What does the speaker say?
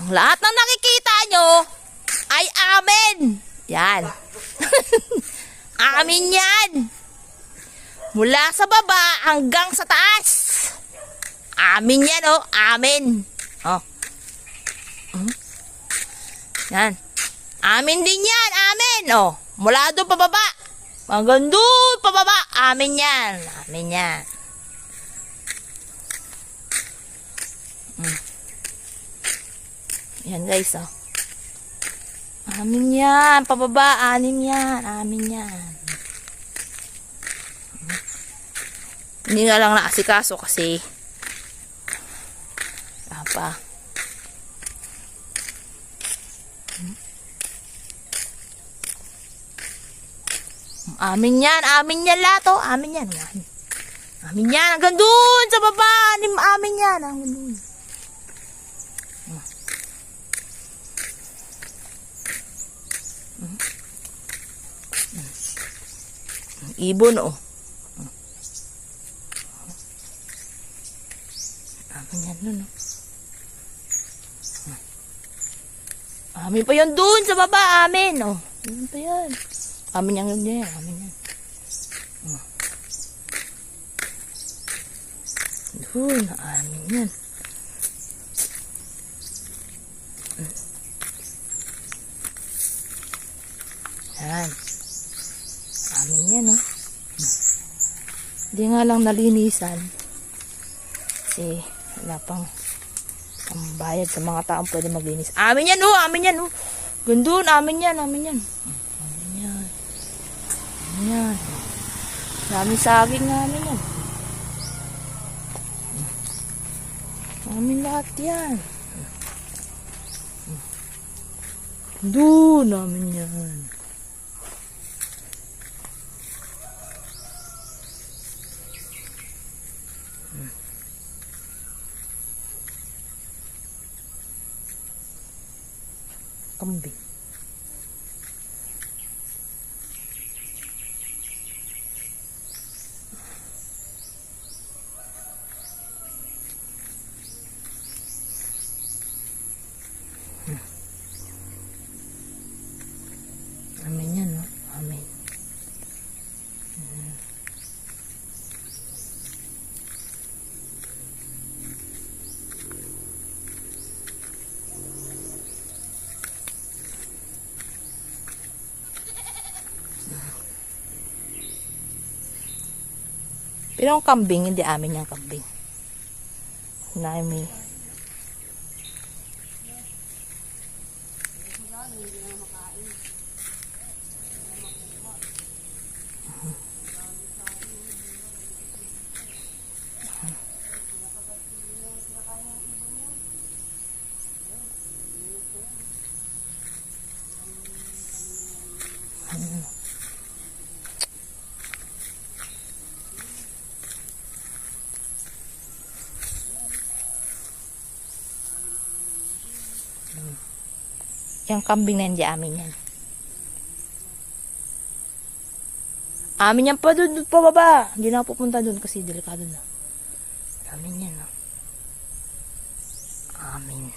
Ang lahat ng nakikita nyo ay amin. Yan. Amin yan. Mula sa baba hanggang sa taas. Amin yan, oh. Amin. Oh. Yan. Amin din yan. Amin. Oh. Mula doon pababa. Hanggang doon pababa. Amin yan. Amin yan. Yan guys, oh. Amin yan. Pababa. Anim yan. Amin yan. Hindi nga lang naasikaso kasi apa. Amin yan lahat, oh. Amin yan. Amin yan, hanggang dun sa baba. Amin yan, hanggang dun. Ibon, oh. Amin yan nun, oh. Amin pa yan dun sa baba, amin, oh. Amin pa yan. Amin yan, amin yan. Dun, amin yan. Yan. Amin yan, oh. Hindi nga lang nalinisan. Kasi wala pang bayad sa mga taong pwede maglinis. Amin yan, oh. Amin yan, oh. Gandun, amin yan, amin yan. Amin yan. Amin yan. Dami saging namin yan. Amin lahat yan. Doon, amin yan. Kambing. Amin yan, no? Amin. Pero ang kambing, hindi amin yung kambing. Namin. Yung kambing na hindi amin yan. Amin yan pa doon pa baba. Hindi na pupunta doon kasi delikado na. Amin yan. Amin.